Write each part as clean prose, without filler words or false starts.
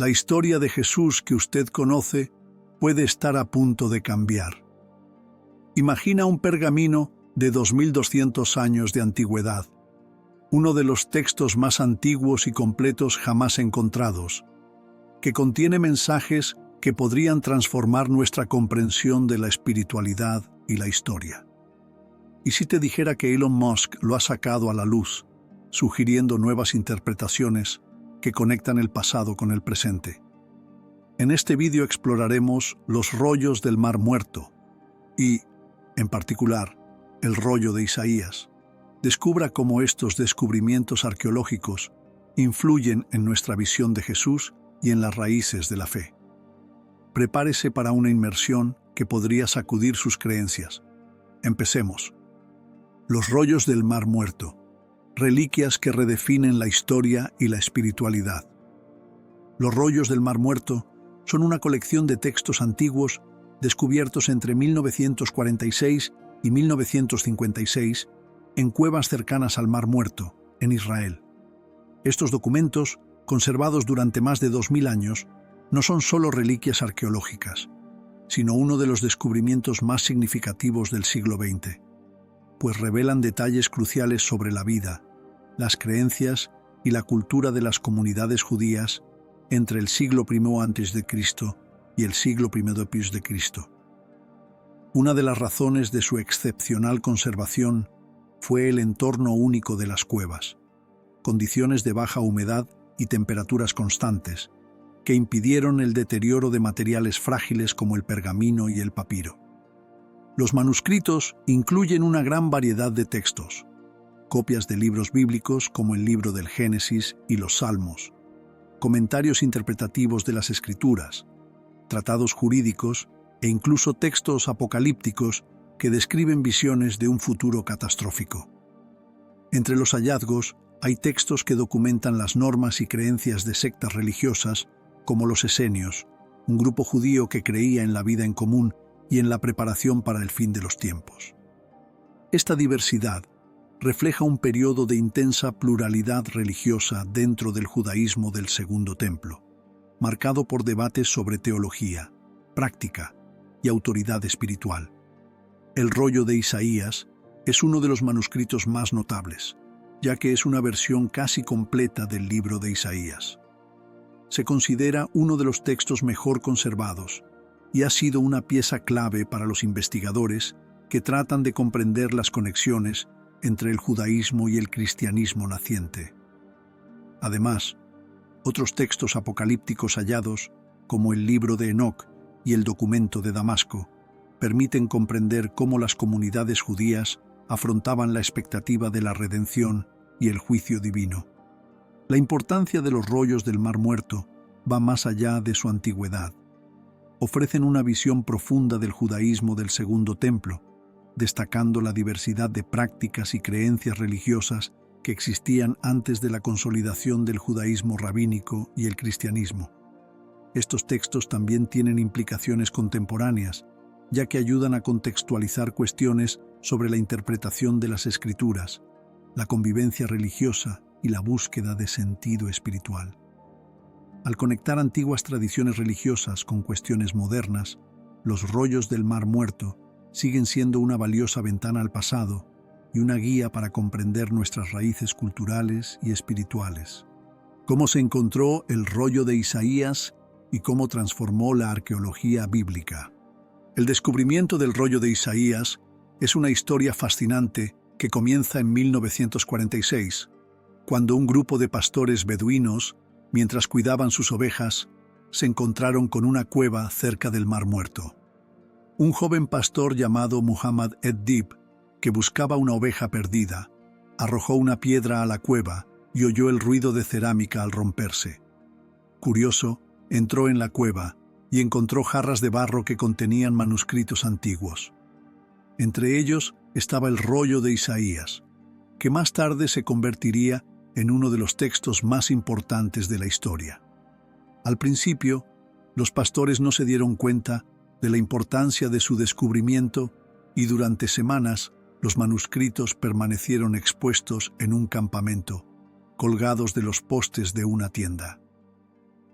La historia de Jesús que usted conoce puede estar a punto de cambiar. Imagina un pergamino de 2200 años de antigüedad, uno de los textos más antiguos y completos jamás encontrados, que contiene mensajes que podrían transformar nuestra comprensión de la espiritualidad y la historia. ¿Y si te dijera que Elon Musk lo ha sacado a la luz, sugiriendo nuevas interpretaciones que conectan el pasado con el presente? En este vídeo exploraremos los rollos del Mar Muerto y, en particular, el rollo de Isaías. Descubra cómo estos descubrimientos arqueológicos influyen en nuestra visión de Jesús y en las raíces de la fe. Prepárese para una inmersión que podría sacudir sus creencias. Empecemos. Los rollos del Mar Muerto, reliquias que redefinen la historia y la espiritualidad. Los rollos del Mar Muerto son una colección de textos antiguos descubiertos entre 1946 y 1956 en cuevas cercanas al Mar Muerto, en Israel. Estos documentos, conservados durante más de 2000 años, no son solo reliquias arqueológicas, sino uno de los descubrimientos más significativos del siglo XX, pues revelan detalles cruciales sobre la vida, las creencias y la cultura de las comunidades judías entre el siglo I a.C. y el siglo I después de Cristo. Una de las razones de su excepcional conservación fue el entorno único de las cuevas, condiciones de baja humedad y temperaturas constantes, que impidieron el deterioro de materiales frágiles como el pergamino y el papiro. Los manuscritos incluyen una gran variedad de textos, copias de libros bíblicos como el libro del Génesis y los Salmos, comentarios interpretativos de las Escrituras, tratados jurídicos e incluso textos apocalípticos que describen visiones de un futuro catastrófico. Entre los hallazgos hay textos que documentan las normas y creencias de sectas religiosas como los esenios, un grupo judío que creía en la vida en común y en la preparación para el fin de los tiempos. Esta diversidad refleja un periodo de intensa pluralidad religiosa dentro del judaísmo del Segundo Templo, marcado por debates sobre teología, práctica y autoridad espiritual. El rollo de Isaías es uno de los manuscritos más notables, ya que es una versión casi completa del libro de Isaías. Se considera uno de los textos mejor conservados y ha sido una pieza clave para los investigadores que tratan de comprender las conexiones entre el judaísmo y el cristianismo naciente. Además, otros textos apocalípticos hallados, como el libro de Enoc y el documento de Damasco, permiten comprender cómo las comunidades judías afrontaban la expectativa de la redención y el juicio divino. La importancia de los rollos del Mar Muerto va más allá de su antigüedad. Ofrecen una visión profunda del judaísmo del Segundo Templo, destacando la diversidad de prácticas y creencias religiosas que existían antes de la consolidación del judaísmo rabínico y el cristianismo. Estos textos también tienen implicaciones contemporáneas, ya que ayudan a contextualizar cuestiones sobre la interpretación de las Escrituras, la convivencia religiosa y la búsqueda de sentido espiritual. Al conectar antiguas tradiciones religiosas con cuestiones modernas, los rollos del Mar Muerto siguen siendo una valiosa ventana al pasado y una guía para comprender nuestras raíces culturales y espirituales. ¿Cómo se encontró el rollo de Isaías y cómo transformó la arqueología bíblica? El descubrimiento del rollo de Isaías es una historia fascinante que comienza en 1946, cuando un grupo de pastores beduinos, mientras cuidaban sus ovejas, se encontraron con una cueva cerca del Mar Muerto. Un joven pastor llamado Muhammad ed-Dib, que buscaba una oveja perdida, arrojó una piedra a la cueva y oyó el ruido de cerámica al romperse. Curioso, entró en la cueva y encontró jarras de barro que contenían manuscritos antiguos. Entre ellos estaba el rollo de Isaías, que más tarde se convertiría en uno de los textos más importantes de la historia. Al principio, los pastores no se dieron cuenta de la importancia de su descubrimiento y durante semanas los manuscritos permanecieron expuestos en un campamento, colgados de los postes de una tienda.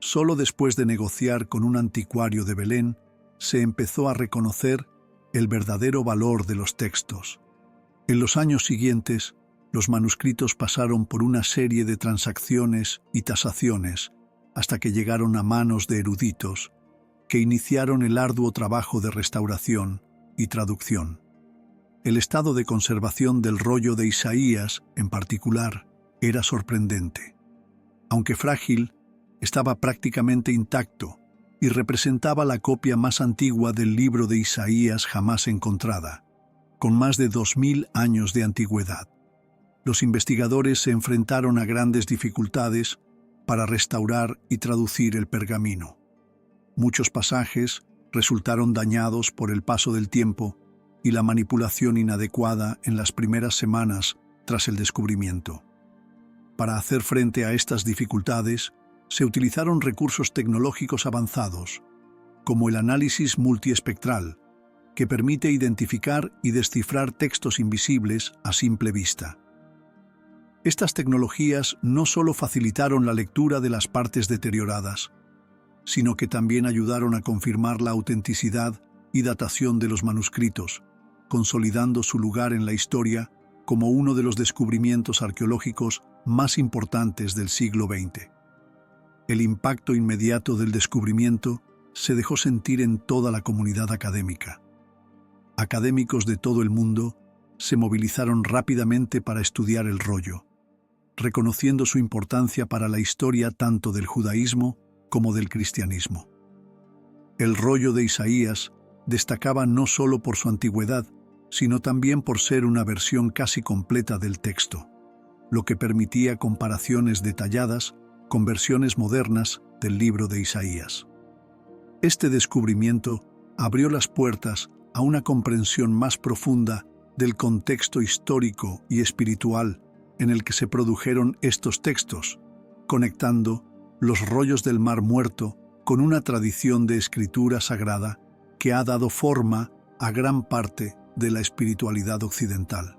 Solo después de negociar con un anticuario de Belén, se empezó a reconocer el verdadero valor de los textos. En los años siguientes, los manuscritos pasaron por una serie de transacciones y tasaciones hasta que llegaron a manos de eruditos, que iniciaron el arduo trabajo de restauración y traducción. El estado de conservación del rollo de Isaías, en particular, era sorprendente. Aunque frágil, estaba prácticamente intacto y representaba la copia más antigua del libro de Isaías jamás encontrada, con más de 2000 años de antigüedad. Los investigadores se enfrentaron a grandes dificultades para restaurar y traducir el pergamino. Muchos pasajes resultaron dañados por el paso del tiempo y la manipulación inadecuada en las primeras semanas tras el descubrimiento. Para hacer frente a estas dificultades, se utilizaron recursos tecnológicos avanzados, como el análisis multiespectral, que permite identificar y descifrar textos invisibles a simple vista. Estas tecnologías no solo facilitaron la lectura de las partes deterioradas, sino que también ayudaron a confirmar la autenticidad y datación de los manuscritos, consolidando su lugar en la historia como uno de los descubrimientos arqueológicos más importantes del siglo XX. El impacto inmediato del descubrimiento se dejó sentir en toda la comunidad académica. Académicos de todo el mundo se movilizaron rápidamente para estudiar el rollo, reconociendo su importancia para la historia tanto del judaísmo como del cristianismo. El rollo de Isaías destacaba no solo por su antigüedad, sino también por ser una versión casi completa del texto, lo que permitía comparaciones detalladas con versiones modernas del libro de Isaías. Este descubrimiento abrió las puertas a una comprensión más profunda del contexto histórico y espiritual en el que se produjeron estos textos, conectando los rollos del Mar Muerto con una tradición de escritura sagrada que ha dado forma a gran parte de la espiritualidad occidental.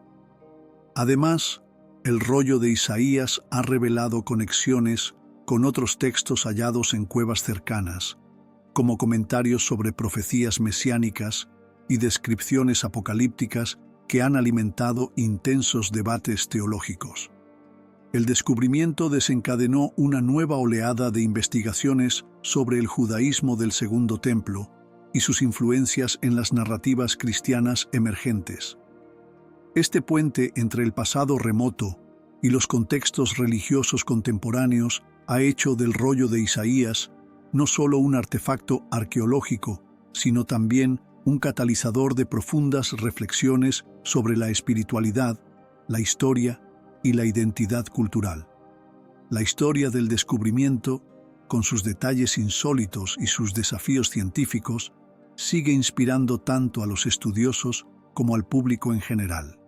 Además, el rollo de Isaías ha revelado conexiones con otros textos hallados en cuevas cercanas, como comentarios sobre profecías mesiánicas y descripciones apocalípticas que han alimentado intensos debates teológicos. El descubrimiento desencadenó una nueva oleada de investigaciones sobre el judaísmo del Segundo Templo y sus influencias en las narrativas cristianas emergentes. Este puente entre el pasado remoto y los contextos religiosos contemporáneos ha hecho del rollo de Isaías no solo un artefacto arqueológico, sino también un catalizador de profundas reflexiones sobre la espiritualidad, la historia y la identidad cultural. La historia del descubrimiento, con sus detalles insólitos y sus desafíos científicos, sigue inspirando tanto a los estudiosos como al público en general.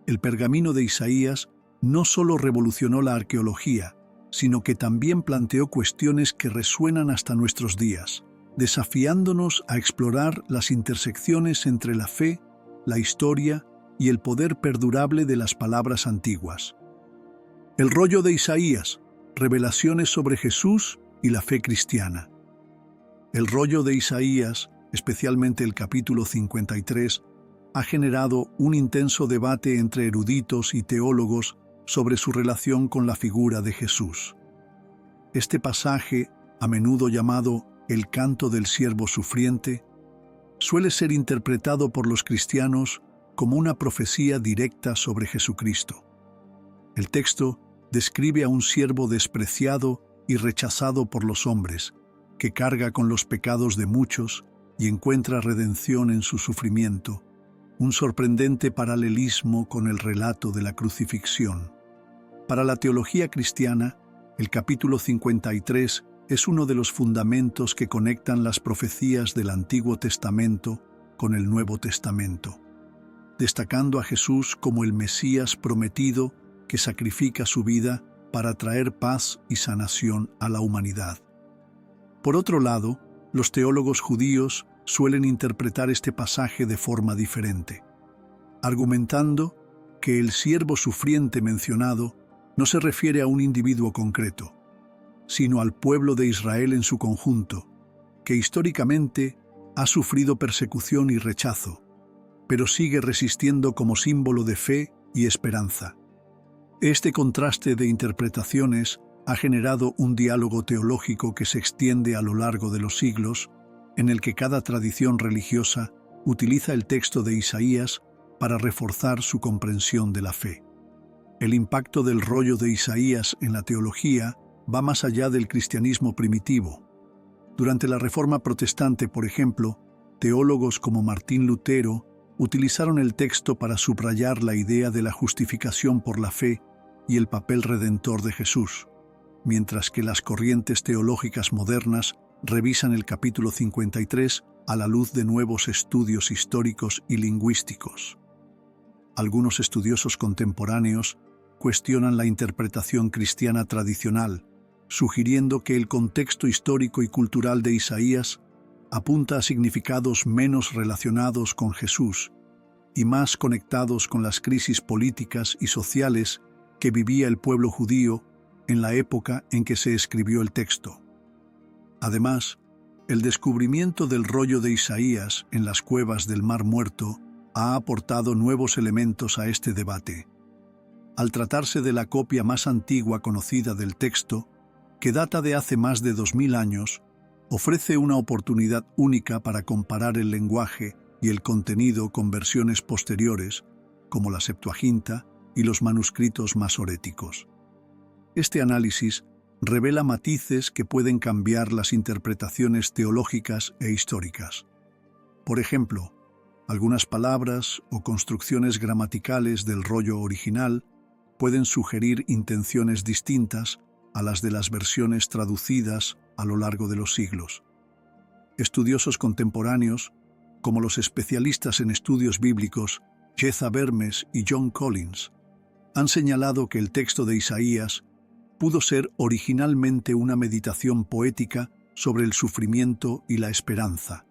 El pergamino de Isaías no solo revolucionó la arqueología, sino que también planteó cuestiones que resuenan hasta nuestros días, desafiándonos a explorar las intersecciones entre la fe, la historia y el poder perdurable de las palabras antiguas. El rollo de Isaías, revelaciones sobre Jesús y la fe cristiana. El rollo de Isaías, especialmente el capítulo 53, ha generado un intenso debate entre eruditos y teólogos sobre su relación con la figura de Jesús. Este pasaje, a menudo llamado el canto del siervo sufriente, suele ser interpretado por los cristianos como una profecía directa sobre Jesucristo. El texto describe a un siervo despreciado y rechazado por los hombres, que carga con los pecados de muchos y encuentra redención en su sufrimiento, un sorprendente paralelismo con el relato de la crucifixión. Para la teología cristiana, el capítulo 53 es uno de los fundamentos que conectan las profecías del Antiguo Testamento con el Nuevo Testamento, destacando a Jesús como el Mesías prometido que sacrifica su vida para traer paz y sanación a la humanidad. Por otro lado, los teólogos judíos suelen interpretar este pasaje de forma diferente, argumentando que el siervo sufriente mencionado no se refiere a un individuo concreto, sino al pueblo de Israel en su conjunto, que históricamente ha sufrido persecución y rechazo, pero sigue resistiendo como símbolo de fe y esperanza. Este contraste de interpretaciones ha generado un diálogo teológico que se extiende a lo largo de los siglos, en el que cada tradición religiosa utiliza el texto de Isaías para reforzar su comprensión de la fe. El impacto del rollo de Isaías en la teología va más allá del cristianismo primitivo. Durante la Reforma Protestante, por ejemplo, teólogos como Martín Lutero utilizaron el texto para subrayar la idea de la justificación por la fe y el papel redentor de Jesús, mientras que las corrientes teológicas modernas revisan el capítulo 53 a la luz de nuevos estudios históricos y lingüísticos. Algunos estudiosos contemporáneos cuestionan la interpretación cristiana tradicional, sugiriendo que el contexto histórico y cultural de Isaías apunta a significados menos relacionados con Jesús y más conectados con las crisis políticas y sociales que vivía el pueblo judío en la época en que se escribió el texto. Además, el descubrimiento del rollo de Isaías en las cuevas del Mar Muerto ha aportado nuevos elementos a este debate. Al tratarse de la copia más antigua conocida del texto, que data de hace más de 2000 años, ofrece una oportunidad única para comparar el lenguaje y el contenido con versiones posteriores, como la Septuaginta y los manuscritos masoréticos. Este análisis revela matices que pueden cambiar las interpretaciones teológicas e históricas. Por ejemplo, algunas palabras o construcciones gramaticales del rollo original pueden sugerir intenciones distintas a las de las versiones traducidas a lo largo de los siglos. Estudiosos contemporáneos, como los especialistas en estudios bíblicos Jeza Vermes y John Collins, han señalado que el texto de Isaías pudo ser originalmente una meditación poética sobre el sufrimiento y la esperanza,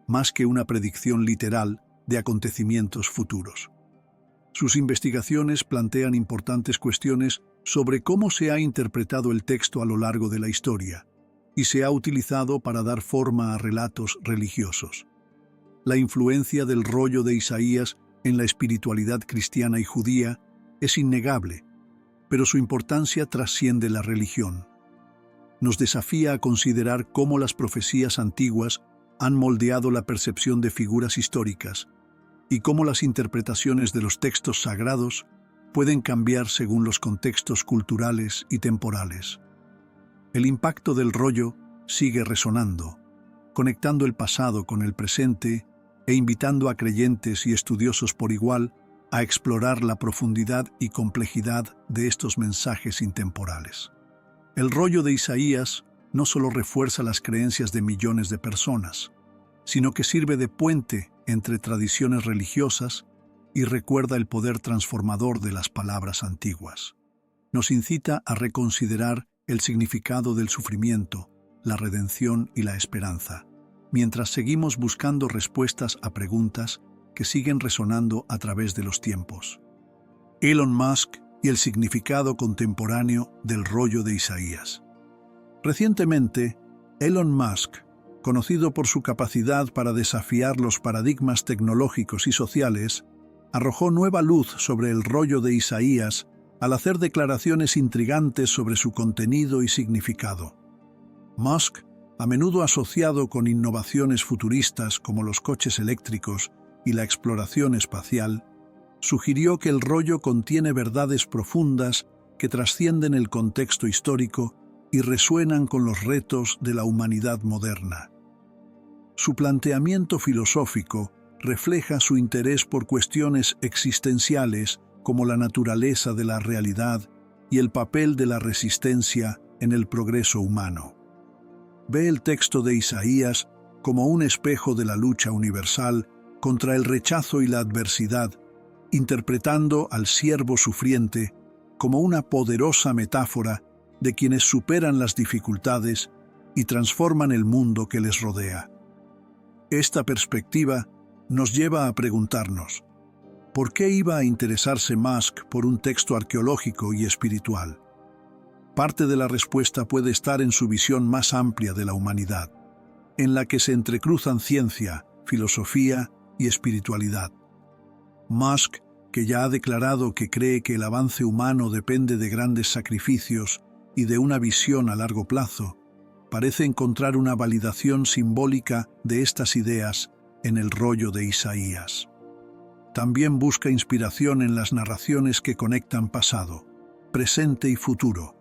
más que una predicción literal de acontecimientos futuros. Sus investigaciones plantean importantes cuestiones sobre cómo se ha interpretado el texto a lo largo de la historia y se ha utilizado para dar forma a relatos religiosos. La influencia del rollo de Isaías en la espiritualidad cristiana y judía es innegable, pero su importancia trasciende la religión. Nos desafía a considerar cómo las profecías antiguas han moldeado la percepción de figuras históricas y cómo las interpretaciones de los textos sagrados pueden cambiar según los contextos culturales y temporales. El impacto del rollo sigue resonando, conectando el pasado con el presente e invitando a creyentes y estudiosos por igual a explorar la profundidad y complejidad de estos mensajes intemporales. El rollo de Isaías no solo refuerza las creencias de millones de personas, sino que sirve de puente entre tradiciones religiosas y recuerda el poder transformador de las palabras antiguas. Nos incita a reconsiderar el significado del sufrimiento, la redención y la esperanza, mientras seguimos buscando respuestas a preguntas que siguen resonando a través de los tiempos. Elon Musk y el significado contemporáneo del rollo de Isaías. Recientemente, Elon Musk, conocido por su capacidad para desafiar los paradigmas tecnológicos y sociales, arrojó nueva luz sobre el rollo de Isaías al hacer declaraciones intrigantes sobre su contenido y significado. Musk, a menudo asociado con innovaciones futuristas como los coches eléctricos y la exploración espacial, sugirió que el rollo contiene verdades profundas que trascienden el contexto histórico y resuenan con los retos de la humanidad moderna. Su planteamiento filosófico refleja su interés por cuestiones existenciales como la naturaleza de la realidad y el papel de la resistencia en el progreso humano. Ve el texto de Isaías como un espejo de la lucha universal contra el rechazo y la adversidad, interpretando al siervo sufriente como una poderosa metáfora de quienes superan las dificultades y transforman el mundo que les rodea. Esta perspectiva nos lleva a preguntarnos, ¿por qué iba a interesarse Musk por un texto arqueológico y espiritual? Parte de la respuesta puede estar en su visión más amplia de la humanidad, en la que se entrecruzan ciencia, filosofía y espiritualidad. Musk, que ya ha declarado que cree que el avance humano depende de grandes sacrificios y de una visión a largo plazo, parece encontrar una validación simbólica de estas ideas en el rollo de Isaías. También busca inspiración en las narraciones que conectan pasado, presente y futuro,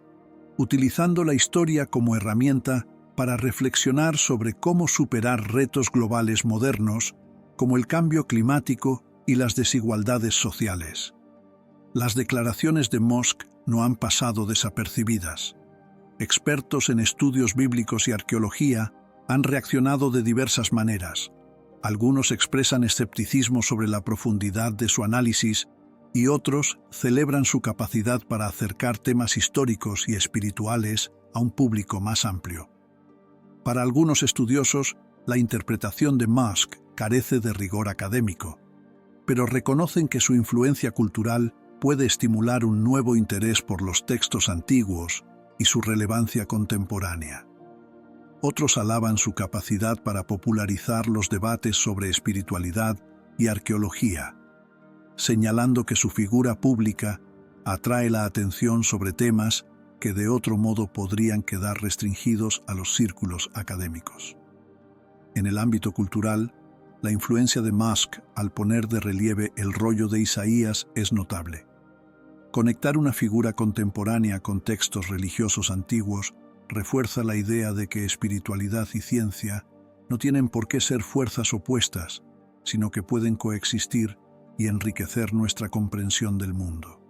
utilizando la historia como herramienta para reflexionar sobre cómo superar retos globales modernos como el cambio climático y las desigualdades sociales. Las declaraciones de Musk no han pasado desapercibidas. Expertos en estudios bíblicos y arqueología han reaccionado de diversas maneras. Algunos expresan escepticismo sobre la profundidad de su análisis y otros celebran su capacidad para acercar temas históricos y espirituales a un público más amplio. Para algunos estudiosos, la interpretación de Musk carece de rigor académico, pero reconocen que su influencia cultural puede estimular un nuevo interés por los textos antiguos y su relevancia contemporánea. Otros alaban su capacidad para popularizar los debates sobre espiritualidad y arqueología, señalando que su figura pública atrae la atención sobre temas que de otro modo podrían quedar restringidos a los círculos académicos. En el ámbito cultural, la influencia de Musk al poner de relieve el rollo de Isaías es notable. Conectar una figura contemporánea con textos religiosos antiguos refuerza la idea de que espiritualidad y ciencia no tienen por qué ser fuerzas opuestas, sino que pueden coexistir y enriquecer nuestra comprensión del mundo.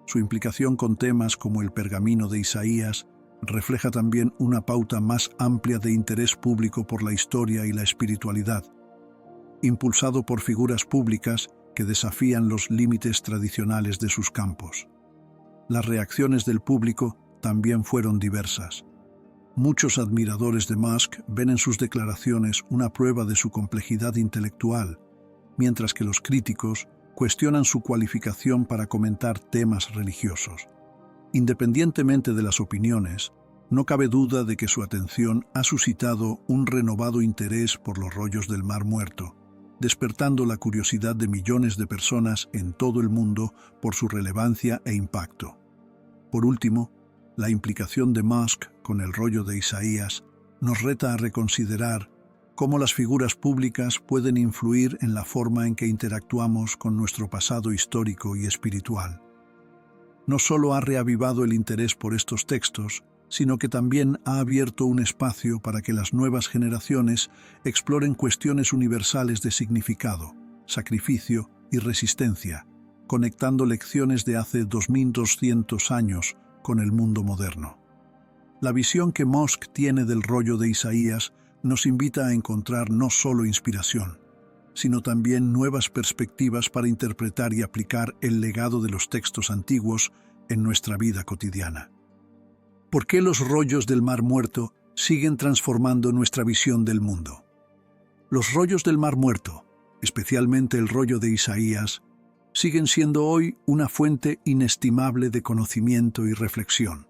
Su implicación con temas como el pergamino de Isaías refleja también una pauta más amplia de interés público por la historia y la espiritualidad, impulsado por figuras públicas que desafían los límites tradicionales de sus campos. Las reacciones del público también fueron diversas. Muchos admiradores de Musk ven en sus declaraciones una prueba de su complejidad intelectual, mientras que los críticos cuestionan su cualificación para comentar temas religiosos. Independientemente de las opiniones, no cabe duda de que su atención ha suscitado un renovado interés por los rollos del Mar Muerto, despertando la curiosidad de millones de personas en todo el mundo por su relevancia e impacto. Por último, la implicación de Musk con el rollo de Isaías nos reta a reconsiderar cómo las figuras públicas pueden influir en la forma en que interactuamos con nuestro pasado histórico y espiritual. No solo ha reavivado el interés por estos textos, sino que también ha abierto un espacio para que las nuevas generaciones exploren cuestiones universales de significado, sacrificio y resistencia, conectando lecciones de hace 2200 años con el mundo moderno. La visión que Musk tiene del rollo de Isaías nos invita a encontrar no solo inspiración, sino también nuevas perspectivas para interpretar y aplicar el legado de los textos antiguos en nuestra vida cotidiana. ¿Por qué los rollos del Mar Muerto siguen transformando nuestra visión del mundo? Los rollos del Mar Muerto, especialmente el rollo de Isaías, siguen siendo hoy una fuente inestimable de conocimiento y reflexión,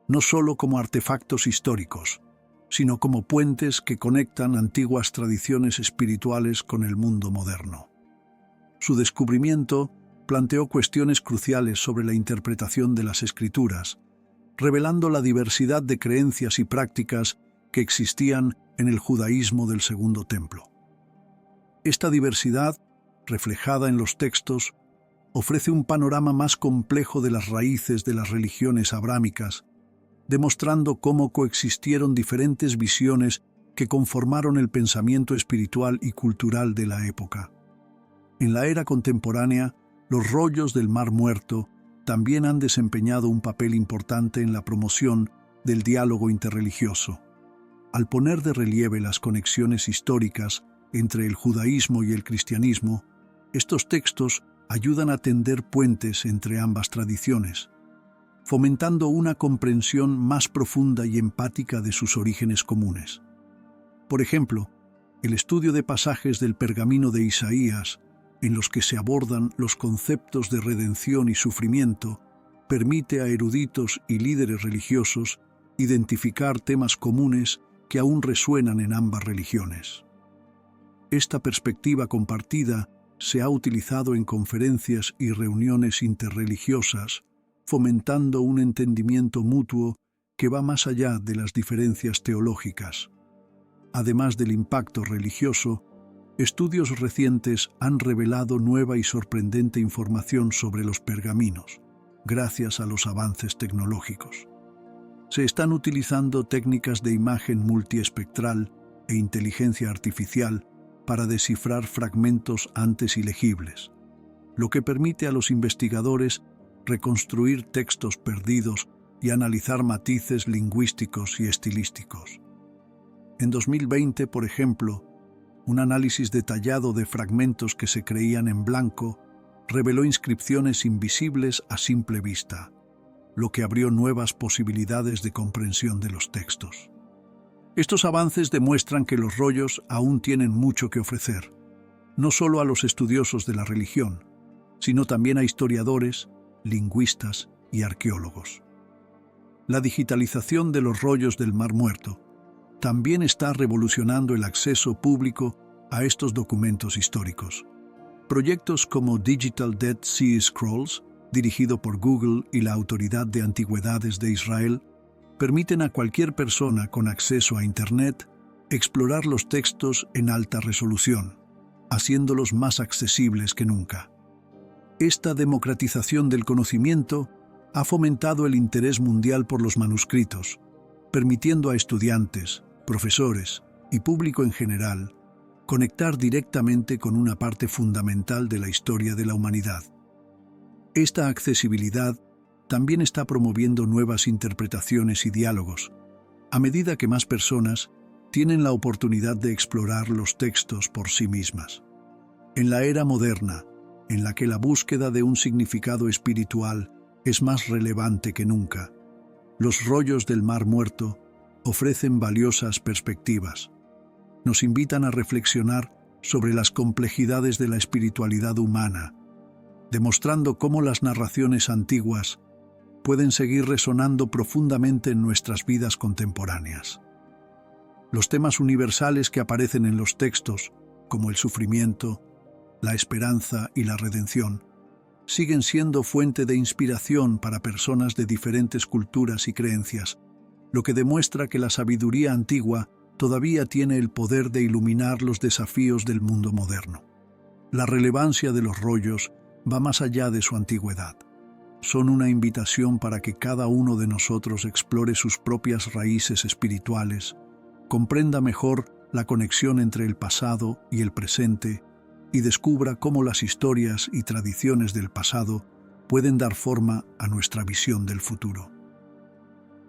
no solo como artefactos históricos, sino como puentes que conectan antiguas tradiciones espirituales con el mundo moderno. Su descubrimiento planteó cuestiones cruciales sobre la interpretación de las Escrituras, revelando la diversidad de creencias y prácticas que existían en el judaísmo del Segundo Templo. Esta diversidad, reflejada en los textos, ofrece un panorama más complejo de las raíces de las religiones abrámicas, demostrando cómo coexistieron diferentes visiones que conformaron el pensamiento espiritual y cultural de la época. En la era contemporánea, los rollos del Mar Muerto también han desempeñado un papel importante en la promoción del diálogo interreligioso. Al poner de relieve las conexiones históricas entre el judaísmo y el cristianismo, estos textos ayudan a tender puentes entre ambas tradiciones, fomentando una comprensión más profunda y empática de sus orígenes comunes. Por ejemplo, el estudio de pasajes del pergamino de Isaías, en los que se abordan los conceptos de redención y sufrimiento, permite a eruditos y líderes religiosos identificar temas comunes que aún resuenan en ambas religiones. Esta perspectiva compartida se ha utilizado en conferencias y reuniones interreligiosas, fomentando un entendimiento mutuo que va más allá de las diferencias teológicas. Además del impacto religioso, estudios recientes han revelado nueva y sorprendente información sobre los pergaminos, gracias a los avances tecnológicos. Se están utilizando técnicas de imagen multiespectral e inteligencia artificial para descifrar fragmentos antes ilegibles, lo que permite a los investigadores reconstruir textos perdidos y analizar matices lingüísticos y estilísticos. En 2020, por ejemplo, un análisis detallado de fragmentos que se creían en blanco reveló inscripciones invisibles a simple vista, lo que abrió nuevas posibilidades de comprensión de los textos. Estos avances demuestran que los rollos aún tienen mucho que ofrecer, no solo a los estudiosos de la religión, sino también a historiadores, lingüistas y arqueólogos. La digitalización de los rollos del Mar Muerto también está revolucionando el acceso público a estos documentos históricos. Proyectos como Digital Dead Sea Scrolls, dirigido por Google y la Autoridad de Antigüedades de Israel, permiten a cualquier persona con acceso a Internet explorar los textos en alta resolución, haciéndolos más accesibles que nunca. Esta democratización del conocimiento ha fomentado el interés mundial por los manuscritos, permitiendo a estudiantes, profesores y público en general conectar directamente con una parte fundamental de la historia de la humanidad. Esta accesibilidad también está promoviendo nuevas interpretaciones y diálogos, a medida que más personas tienen la oportunidad de explorar los textos por sí mismas. En la era moderna, en la que la búsqueda de un significado espiritual es más relevante que nunca, los rollos del Mar Muerto ofrecen valiosas perspectivas. Nos invitan a reflexionar sobre las complejidades de la espiritualidad humana, demostrando cómo las narraciones antiguas pueden seguir resonando profundamente en nuestras vidas contemporáneas. Los temas universales que aparecen en los textos, como el sufrimiento, la esperanza y la redención, siguen siendo fuente de inspiración para personas de diferentes culturas y creencias, lo que demuestra que la sabiduría antigua todavía tiene el poder de iluminar los desafíos del mundo moderno. La relevancia de los rollos va más allá de su antigüedad. Son una invitación para que cada uno de nosotros explore sus propias raíces espirituales, comprenda mejor la conexión entre el pasado y el presente y descubra cómo las historias y tradiciones del pasado pueden dar forma a nuestra visión del futuro.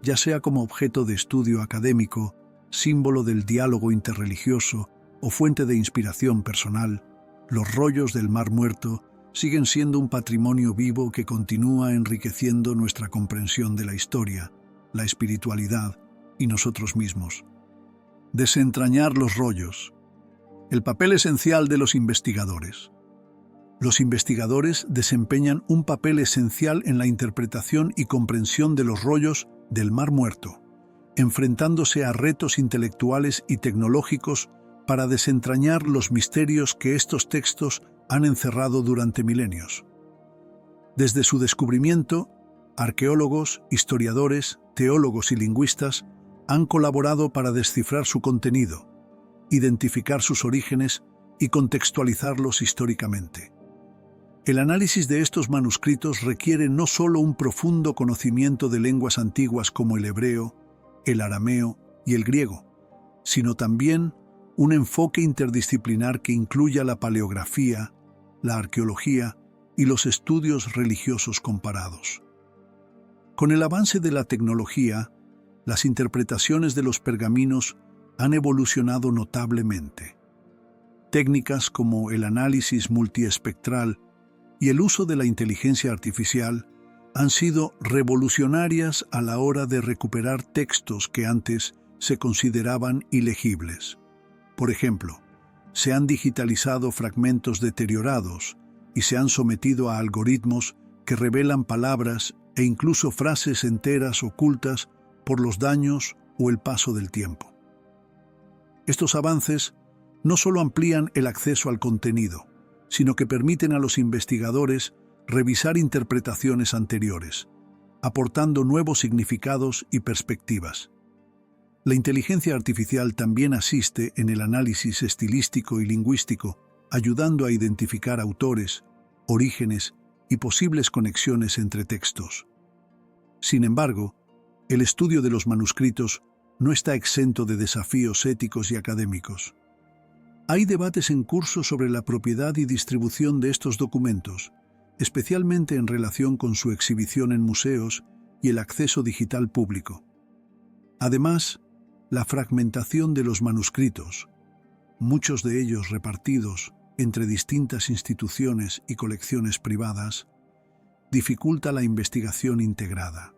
Ya sea como objeto de estudio académico, símbolo del diálogo interreligioso o fuente de inspiración personal, los rollos del Mar Muerto siguen siendo un patrimonio vivo que continúa enriqueciendo nuestra comprensión de la historia, la espiritualidad y nosotros mismos. Desentrañar los rollos. El papel esencial de los investigadores. Los investigadores desempeñan un papel esencial en la interpretación y comprensión de los rollos del Mar Muerto, enfrentándose a retos intelectuales y tecnológicos para desentrañar los misterios que estos textos han encerrado durante milenios. Desde su descubrimiento, arqueólogos, historiadores, teólogos y lingüistas han colaborado para descifrar su contenido, identificar sus orígenes y contextualizarlos históricamente. El análisis de estos manuscritos requiere no solo un profundo conocimiento de lenguas antiguas como el hebreo, el arameo y el griego, sino también un enfoque interdisciplinar que incluya la paleografía, la arqueología y los estudios religiosos comparados. Con el avance de la tecnología, las interpretaciones de los pergaminos han evolucionado notablemente. Técnicas como el análisis multiespectral y el uso de la inteligencia artificial han sido revolucionarias a la hora de recuperar textos que antes se consideraban ilegibles. Por ejemplo, se han digitalizado fragmentos deteriorados y se han sometido a algoritmos que revelan palabras e incluso frases enteras ocultas por los daños o el paso del tiempo. Estos avances no solo amplían el acceso al contenido, sino que permiten a los investigadores revisar interpretaciones anteriores, aportando nuevos significados y perspectivas. La inteligencia artificial también asiste en el análisis estilístico y lingüístico, ayudando a identificar autores, orígenes y posibles conexiones entre textos. Sin embargo, el estudio de los manuscritos no está exento de desafíos éticos y académicos. Hay debates en curso sobre la propiedad y distribución de estos documentos, especialmente en relación con su exhibición en museos y el acceso digital público. Además, la fragmentación de los manuscritos, muchos de ellos repartidos entre distintas instituciones y colecciones privadas, dificulta la investigación integrada.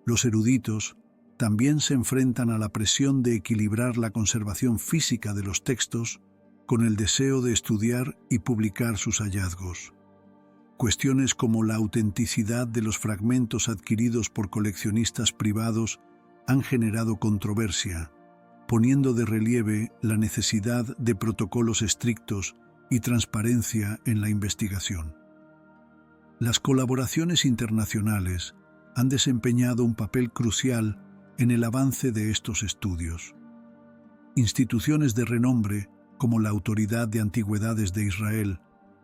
Los eruditos también se enfrentan a la presión de equilibrar la conservación física de los textos con el deseo de estudiar y publicar sus hallazgos. Cuestiones como la autenticidad de los fragmentos adquiridos por coleccionistas privados han generado controversia, poniendo de relieve la necesidad de protocolos estrictos y transparencia en la investigación. Las colaboraciones internacionales han desempeñado un papel crucial en el avance de estos estudios. Instituciones de renombre como la Autoridad de Antigüedades de Israel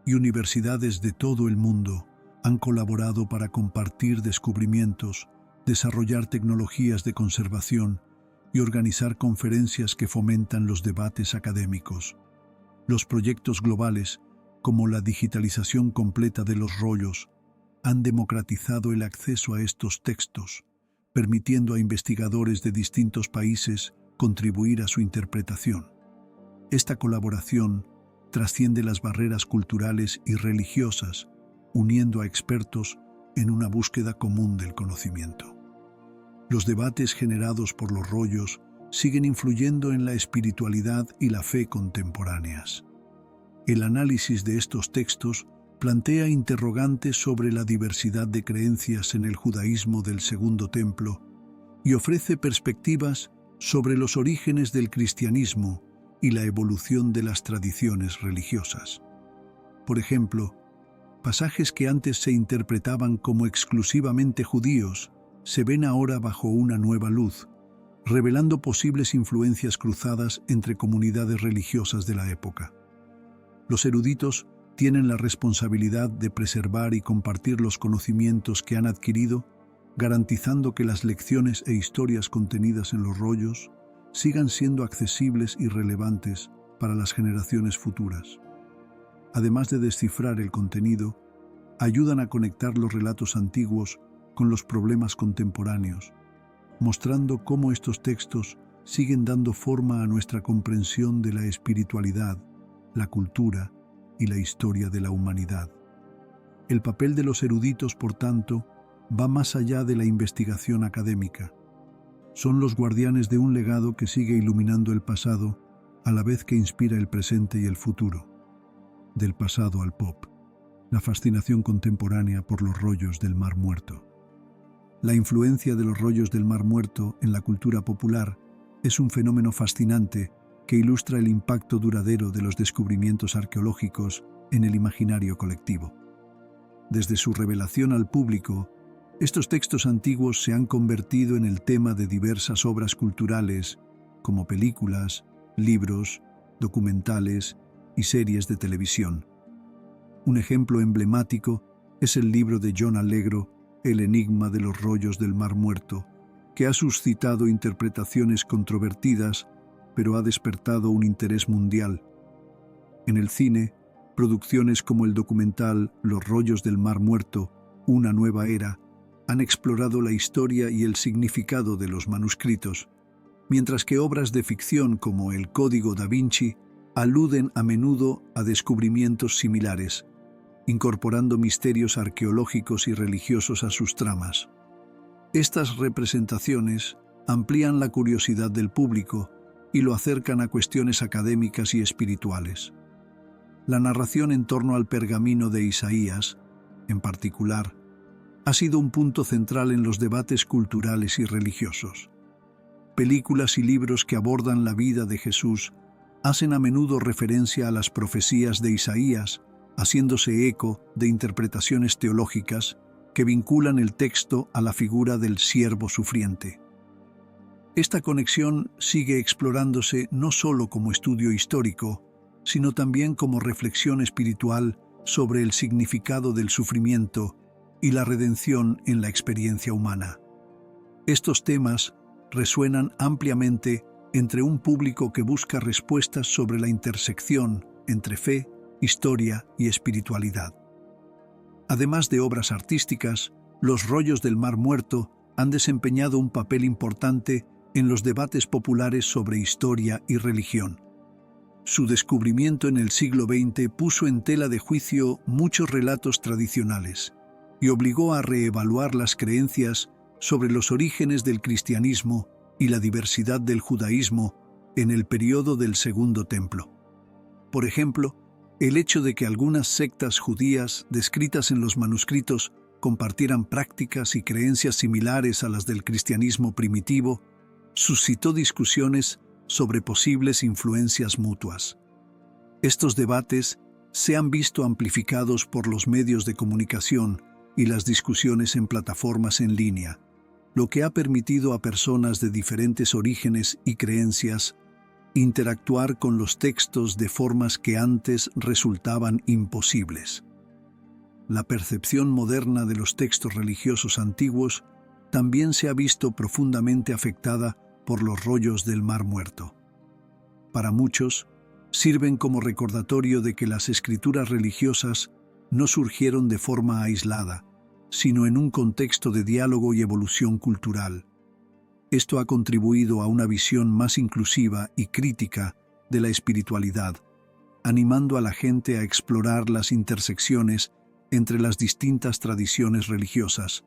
y universidades de todo el mundo han colaborado para compartir descubrimientos, desarrollar tecnologías de conservación y organizar conferencias que fomentan los debates académicos. Los proyectos globales, como la digitalización completa de los rollos, han democratizado el acceso a estos textos, permitiendo a investigadores de distintos países contribuir a su interpretación. Esta colaboración trasciende las barreras culturales y religiosas, uniendo a expertos en una búsqueda común del conocimiento. Los debates generados por los rollos siguen influyendo en la espiritualidad y la fe contemporáneas. El análisis de estos textos plantea interrogantes sobre la diversidad de creencias en el judaísmo del Segundo Templo y ofrece perspectivas sobre los orígenes del cristianismo y la evolución de las tradiciones religiosas. Por ejemplo, pasajes que antes se interpretaban como exclusivamente judíos se ven ahora bajo una nueva luz, revelando posibles influencias cruzadas entre comunidades religiosas de la época. Los eruditos tienen la responsabilidad de preservar y compartir los conocimientos que han adquirido, garantizando que las lecciones e historias contenidas en los rollos sigan siendo accesibles y relevantes para las generaciones futuras. Además de descifrar el contenido, ayudan a conectar los relatos antiguos con los problemas contemporáneos, mostrando cómo estos textos siguen dando forma a nuestra comprensión de la espiritualidad, la cultura y la historia de la humanidad. El papel de los eruditos, por tanto, va más allá de la investigación académica. Son los guardianes de un legado que sigue iluminando el pasado a la vez que inspira el presente y el futuro. Del pasado al pop, la fascinación contemporánea por los rollos del Mar Muerto. La influencia de los rollos del Mar Muerto en la cultura popular es un fenómeno fascinante que ilustra el impacto duradero de los descubrimientos arqueológicos en el imaginario colectivo. Desde su revelación al público, estos textos antiguos se han convertido en el tema de diversas obras culturales, como películas, libros, documentales y series de televisión. Un ejemplo emblemático es el libro de John Allegro, El enigma de los rollos del Mar Muerto, que ha suscitado interpretaciones controvertidas, pero ha despertado un interés mundial. En el cine, producciones como el documental Los rollos del Mar Muerto, una nueva era, han explorado la historia y el significado de los manuscritos, mientras que obras de ficción como El Código da Vinci aluden a menudo a descubrimientos similares, incorporando misterios arqueológicos y religiosos a sus tramas. Estas representaciones amplían la curiosidad del público y lo acercan a cuestiones académicas y espirituales. La narración en torno al pergamino de Isaías, en particular, ha sido un punto central en los debates culturales y religiosos. Películas y libros que abordan la vida de Jesús hacen a menudo referencia a las profecías de Isaías, haciéndose eco de interpretaciones teológicas que vinculan el texto a la figura del siervo sufriente. Esta conexión sigue explorándose no solo como estudio histórico, sino también como reflexión espiritual sobre el significado del sufrimiento y la redención en la experiencia humana. Estos temas resuenan ampliamente entre un público que busca respuestas sobre la intersección entre fe, historia y espiritualidad. Además de obras artísticas, los rollos del Mar Muerto han desempeñado un papel importante en los debates populares sobre historia y religión. Su descubrimiento en el siglo XX puso en tela de juicio muchos relatos tradicionales y obligó a reevaluar las creencias sobre los orígenes del cristianismo y la diversidad del judaísmo en el período del Segundo Templo. Por ejemplo, el hecho de que algunas sectas judías descritas en los manuscritos compartieran prácticas y creencias similares a las del cristianismo primitivo suscitó discusiones sobre posibles influencias mutuas. Estos debates se han visto amplificados por los medios de comunicación y las discusiones en plataformas en línea, lo que ha permitido a personas de diferentes orígenes y creencias interactuar con los textos de formas que antes resultaban imposibles. La percepción moderna de los textos religiosos antiguos también se ha visto profundamente afectada por los rollos del Mar Muerto. Para muchos, sirven como recordatorio de que las escrituras religiosas no surgieron de forma aislada, sino en un contexto de diálogo y evolución cultural. Esto ha contribuido a una visión más inclusiva y crítica de la espiritualidad, animando a la gente a explorar las intersecciones entre las distintas tradiciones religiosas.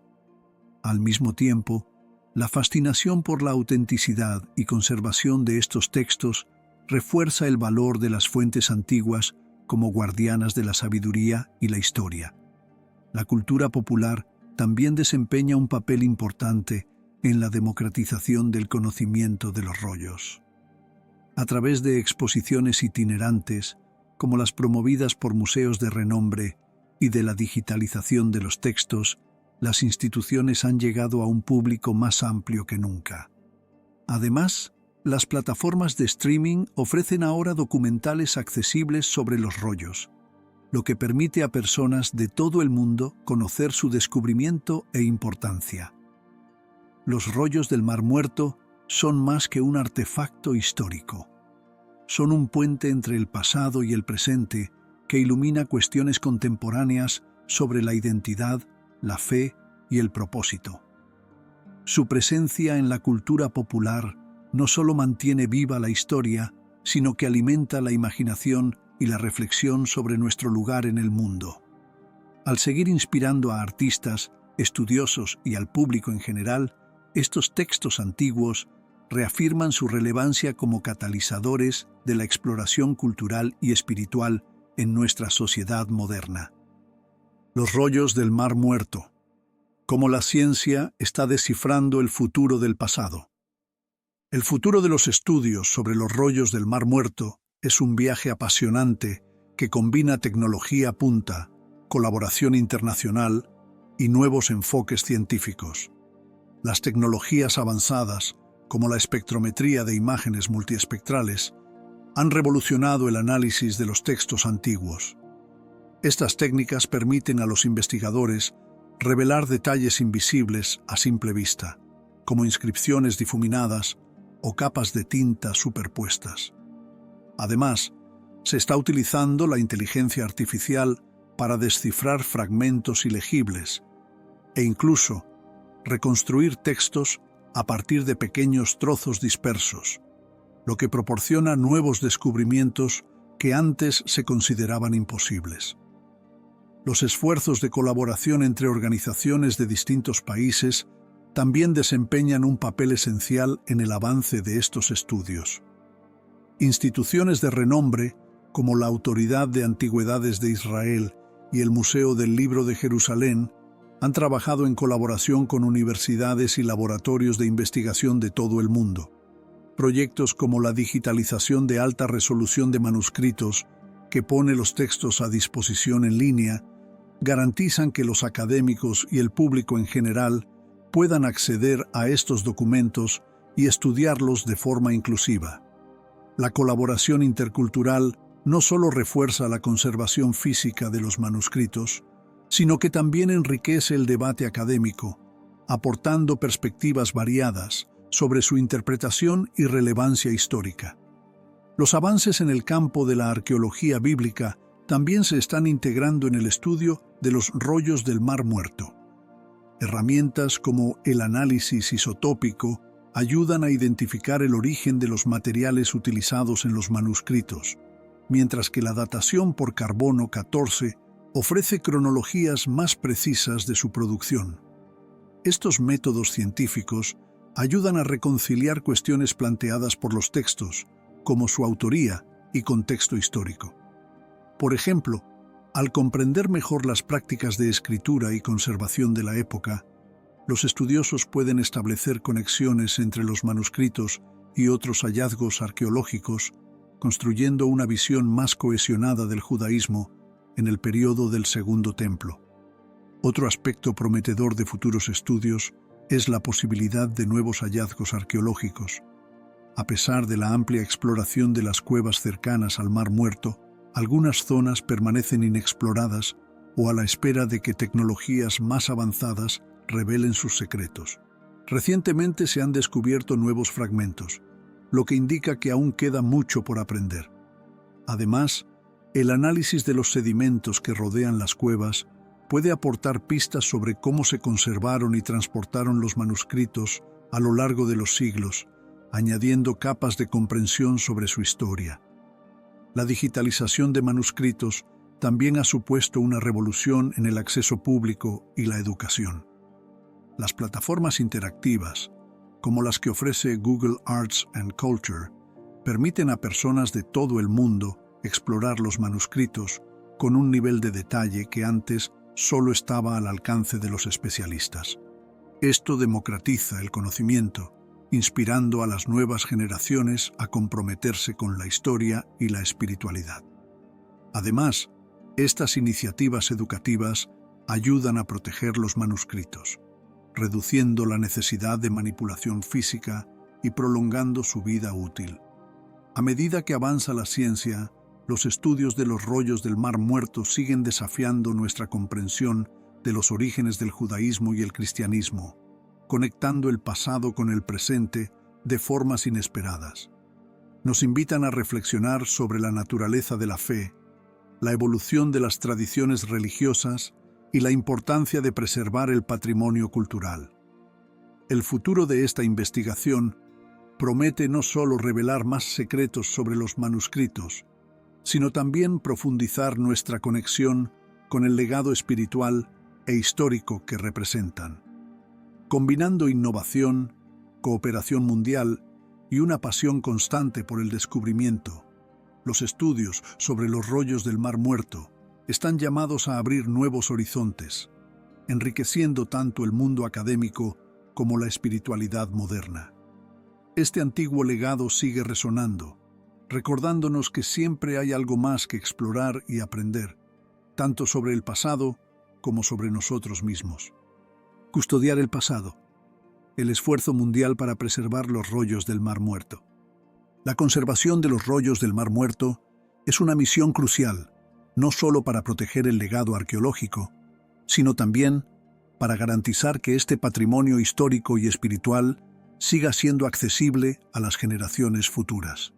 Al mismo tiempo, la fascinación por la autenticidad y conservación de estos textos refuerza el valor de las fuentes antiguas como guardianas de la sabiduría y la historia. La cultura popular también desempeña un papel importante en la democratización del conocimiento de los rollos. A través de exposiciones itinerantes, como las promovidas por museos de renombre, y de la digitalización de los textos, las instituciones han llegado a un público más amplio que nunca. Además, las plataformas de streaming ofrecen ahora documentales accesibles sobre los rollos, lo que permite a personas de todo el mundo conocer su descubrimiento e importancia. Los rollos del Mar Muerto son más que un artefacto histórico. Son un puente entre el pasado y el presente que ilumina cuestiones contemporáneas sobre la identidad, la fe y el propósito. Su presencia en la cultura popular no solo mantiene viva la historia, sino que alimenta la imaginación y la reflexión sobre nuestro lugar en el mundo. Al seguir inspirando a artistas, estudiosos y al público en general, estos textos antiguos reafirman su relevancia como catalizadores de la exploración cultural y espiritual en nuestra sociedad moderna. Los rollos del Mar Muerto. Cómo la ciencia está descifrando el futuro del pasado. El futuro de los estudios sobre los rollos del Mar Muerto es un viaje apasionante que combina tecnología punta, colaboración internacional y nuevos enfoques científicos. Las tecnologías avanzadas, como la espectrometría de imágenes multiespectrales, han revolucionado el análisis de los textos antiguos. Estas técnicas permiten a los investigadores revelar detalles invisibles a simple vista, como inscripciones difuminadas o capas de tinta superpuestas. Además, se está utilizando la inteligencia artificial para descifrar fragmentos ilegibles e incluso reconstruir textos a partir de pequeños trozos dispersos, lo que proporciona nuevos descubrimientos que antes se consideraban imposibles. Los esfuerzos de colaboración entre organizaciones de distintos países también desempeñan un papel esencial en el avance de estos estudios. Instituciones de renombre, como la Autoridad de Antigüedades de Israel y el Museo del Libro de Jerusalén, Han trabajado en colaboración con universidades y laboratorios de investigación de todo el mundo. Proyectos como la digitalización de alta resolución de manuscritos, que pone los textos a disposición en línea, garantizan que los académicos y el público en general puedan acceder a estos documentos y estudiarlos de forma inclusiva. La colaboración intercultural no solo refuerza la conservación física de los manuscritos, sino que también enriquece el debate académico, aportando perspectivas variadas sobre su interpretación y relevancia histórica. Los avances en el campo de la arqueología bíblica también se están integrando en el estudio de los rollos del Mar Muerto. Herramientas como el análisis isotópico ayudan a identificar el origen de los materiales utilizados en los manuscritos, mientras que la datación por carbono 14 ofrece cronologías más precisas de su producción. Estos métodos científicos ayudan a reconciliar cuestiones planteadas por los textos, como su autoría y contexto histórico. Por ejemplo, al comprender mejor las prácticas de escritura y conservación de la época, los estudiosos pueden establecer conexiones entre los manuscritos y otros hallazgos arqueológicos, construyendo una visión más cohesionada del judaísmo en el período del Segundo Templo. Otro aspecto prometedor de futuros estudios es la posibilidad de nuevos hallazgos arqueológicos. A pesar de la amplia exploración de las cuevas cercanas al Mar Muerto, algunas zonas permanecen inexploradas o a la espera de que tecnologías más avanzadas revelen sus secretos. Recientemente se han descubierto nuevos fragmentos, lo que indica que aún queda mucho por aprender. Además, el análisis de los sedimentos que rodean las cuevas puede aportar pistas sobre cómo se conservaron y transportaron los manuscritos a lo largo de los siglos, añadiendo capas de comprensión sobre su historia. La digitalización de manuscritos también ha supuesto una revolución en el acceso público y la educación. Las plataformas interactivas, como las que ofrece Google Arts and Culture, permiten a personas de todo el mundo explorar los manuscritos con un nivel de detalle que antes solo estaba al alcance de los especialistas. Esto democratiza el conocimiento, inspirando a las nuevas generaciones a comprometerse con la historia y la espiritualidad. Además, estas iniciativas educativas ayudan a proteger los manuscritos, reduciendo la necesidad de manipulación física y prolongando su vida útil. A medida que avanza la ciencia, los estudios de los rollos del Mar Muerto siguen desafiando nuestra comprensión de los orígenes del judaísmo y el cristianismo, conectando el pasado con el presente de formas inesperadas. Nos invitan a reflexionar sobre la naturaleza de la fe, la evolución de las tradiciones religiosas y la importancia de preservar el patrimonio cultural. El futuro de esta investigación promete no solo revelar más secretos sobre los manuscritos, sino también profundizar nuestra conexión con el legado espiritual e histórico que representan. Combinando innovación, cooperación mundial y una pasión constante por el descubrimiento, los estudios sobre los rollos del Mar Muerto están llamados a abrir nuevos horizontes, enriqueciendo tanto el mundo académico como la espiritualidad moderna. Este antiguo legado sigue resonando, recordándonos que siempre hay algo más que explorar y aprender, tanto sobre el pasado como sobre nosotros mismos. Custodiar el pasado. El esfuerzo mundial para preservar los rollos del Mar Muerto. La conservación de los rollos del Mar Muerto es una misión crucial, no solo para proteger el legado arqueológico, sino también para garantizar que este patrimonio histórico y espiritual siga siendo accesible a las generaciones futuras.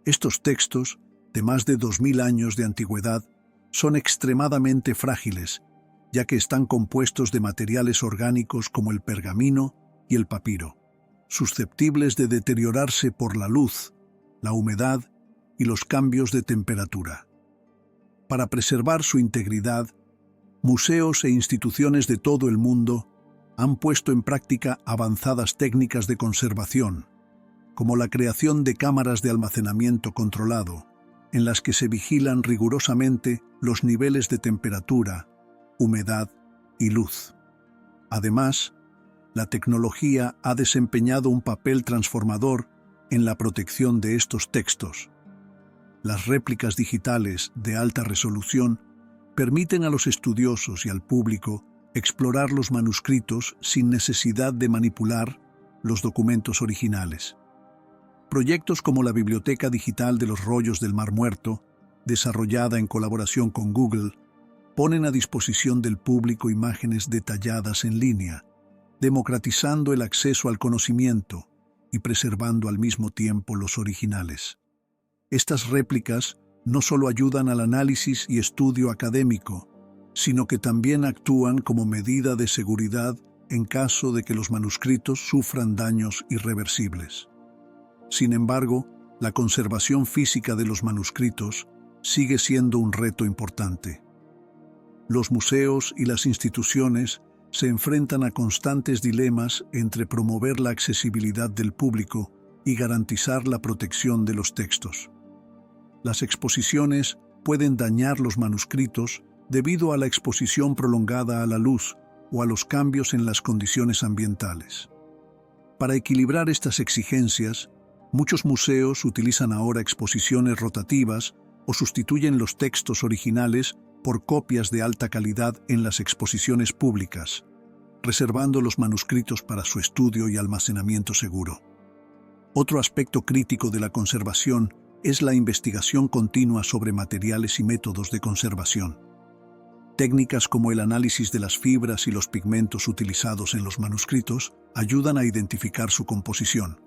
Estos textos, de más de 2000 años de antigüedad, son extremadamente frágiles, ya que están compuestos de materiales orgánicos como el pergamino y el papiro, susceptibles de deteriorarse por la luz, la humedad y los cambios de temperatura. Para preservar su integridad, museos e instituciones de todo el mundo han puesto en práctica avanzadas técnicas de conservación, como la creación de cámaras de almacenamiento controlado, en las que se vigilan rigurosamente los niveles de temperatura, humedad y luz. Además, la tecnología ha desempeñado un papel transformador en la protección de estos textos. Las réplicas digitales de alta resolución permiten a los estudiosos y al público explorar los manuscritos sin necesidad de manipular los documentos originales. Proyectos como la Biblioteca Digital de los Rollos del Mar Muerto, desarrollada en colaboración con Google, ponen a disposición del público imágenes detalladas en línea, democratizando el acceso al conocimiento y preservando al mismo tiempo los originales. Estas réplicas no solo ayudan al análisis y estudio académico, sino que también actúan como medida de seguridad en caso de que los manuscritos sufran daños irreversibles. Sin embargo, la conservación física de los manuscritos sigue siendo un reto importante. Los museos y las instituciones se enfrentan a constantes dilemas entre promover la accesibilidad del público y garantizar la protección de los textos. Las exposiciones pueden dañar los manuscritos debido a la exposición prolongada a la luz o a los cambios en las condiciones ambientales. Para equilibrar estas exigencias, muchos museos utilizan ahora exposiciones rotativas o sustituyen los textos originales por copias de alta calidad en las exposiciones públicas, reservando los manuscritos para su estudio y almacenamiento seguro. Otro aspecto crítico de la conservación es la investigación continua sobre materiales y métodos de conservación. Técnicas como el análisis de las fibras y los pigmentos utilizados en los manuscritos ayudan a identificar su composición,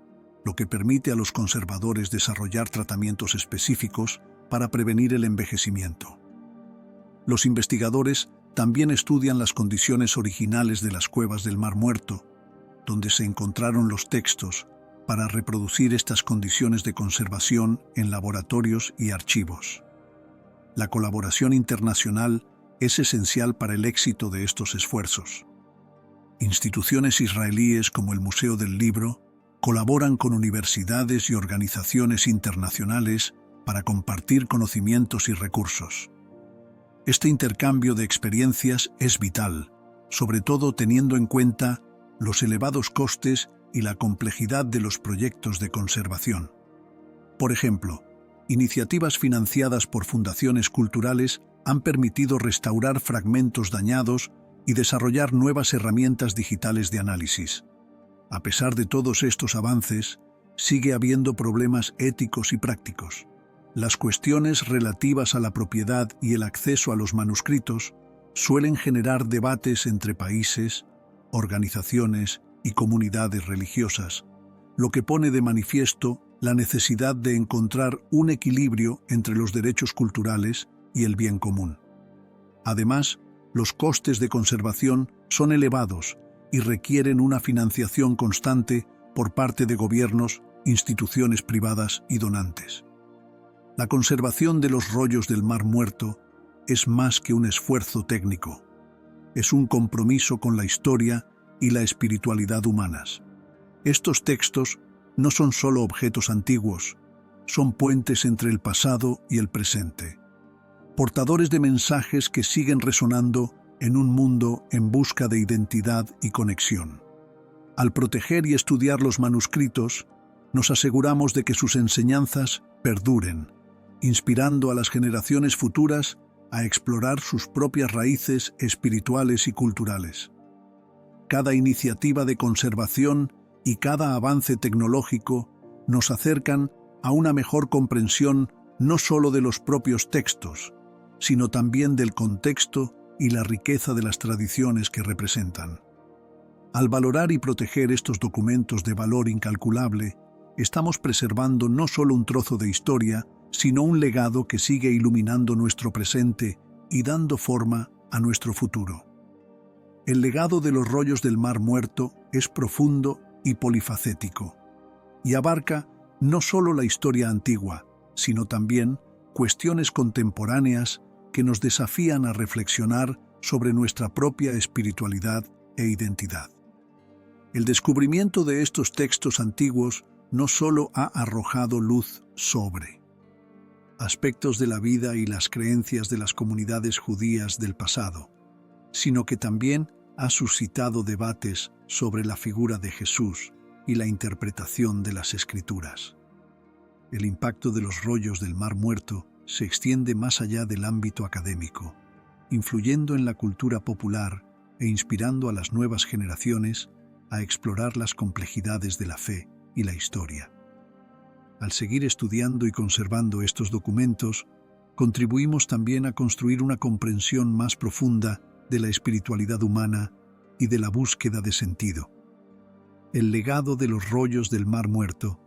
lo que permite a los conservadores desarrollar tratamientos específicos para prevenir el envejecimiento. Los investigadores también estudian las condiciones originales de las cuevas del Mar Muerto, donde se encontraron los textos, para reproducir estas condiciones de conservación en laboratorios y archivos. La colaboración internacional es esencial para el éxito de estos esfuerzos. Instituciones israelíes como el Museo del Libro colaboran con universidades y organizaciones internacionales para compartir conocimientos y recursos. Este intercambio de experiencias es vital, sobre todo teniendo en cuenta los elevados costes y la complejidad de los proyectos de conservación. Por ejemplo, iniciativas financiadas por fundaciones culturales han permitido restaurar fragmentos dañados y desarrollar nuevas herramientas digitales de análisis. A pesar de todos estos avances, sigue habiendo problemas éticos y prácticos. Las cuestiones relativas a la propiedad y el acceso a los manuscritos suelen generar debates entre países, organizaciones y comunidades religiosas, lo que pone de manifiesto la necesidad de encontrar un equilibrio entre los derechos culturales y el bien común. Además, los costes de conservación son elevados y requieren una financiación constante por parte de gobiernos, instituciones privadas y donantes. La conservación de los rollos del Mar Muerto es más que un esfuerzo técnico. Es un compromiso con la historia y la espiritualidad humanas. Estos textos no son solo objetos antiguos, son puentes entre el pasado y el presente, portadores de mensajes que siguen resonando en un mundo en busca de identidad y conexión. Al proteger y estudiar los manuscritos, nos aseguramos de que sus enseñanzas perduren, inspirando a las generaciones futuras a explorar sus propias raíces espirituales y culturales. Cada iniciativa de conservación y cada avance tecnológico nos acercan a una mejor comprensión no solo de los propios textos, sino también del contexto y la riqueza de las tradiciones que representan. Al valorar y proteger estos documentos de valor incalculable, estamos preservando no solo un trozo de historia, sino un legado que sigue iluminando nuestro presente y dando forma a nuestro futuro. El legado de los rollos del Mar Muerto es profundo y polifacético, y abarca no solo la historia antigua, sino también cuestiones contemporáneas que nos desafían a reflexionar sobre nuestra propia espiritualidad e identidad. El descubrimiento de estos textos antiguos no solo ha arrojado luz sobre aspectos de la vida y las creencias de las comunidades judías del pasado, sino que también ha suscitado debates sobre la figura de Jesús y la interpretación de las Escrituras. El impacto de los rollos del Mar Muerto se extiende más allá del ámbito académico, influyendo en la cultura popular e inspirando a las nuevas generaciones a explorar las complejidades de la fe y la historia. Al seguir estudiando y conservando estos documentos, contribuimos también a construir una comprensión más profunda de la espiritualidad humana y de la búsqueda de sentido. El legado de los rollos del Mar Muerto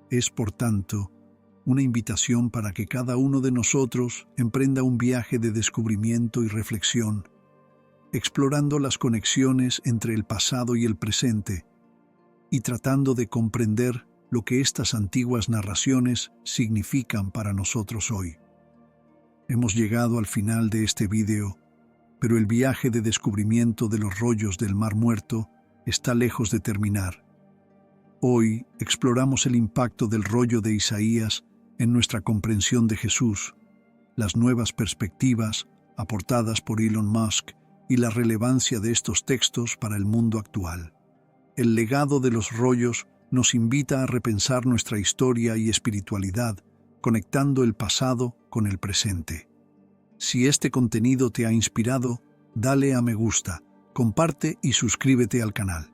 es, por tanto, una invitación para que cada uno de nosotros emprenda un viaje de descubrimiento y reflexión, explorando las conexiones entre el pasado y el presente y tratando de comprender lo que estas antiguas narraciones significan para nosotros hoy. Hemos llegado al final de este vídeo, pero el viaje de descubrimiento de los rollos del Mar Muerto está lejos de terminar. Hoy exploramos el impacto del rollo de Isaías en nuestra comprensión de Jesús, las nuevas perspectivas aportadas por Elon Musk y la relevancia de estos textos para el mundo actual. El legado de los rollos nos invita a repensar nuestra historia y espiritualidad, conectando el pasado con el presente. Si este contenido te ha inspirado, dale a me gusta, comparte y suscríbete al canal.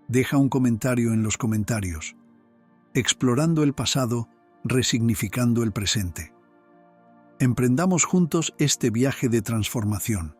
Deja un comentario en los comentarios. Explorando el pasado, resignificando el presente. Emprendamos juntos este viaje de transformación.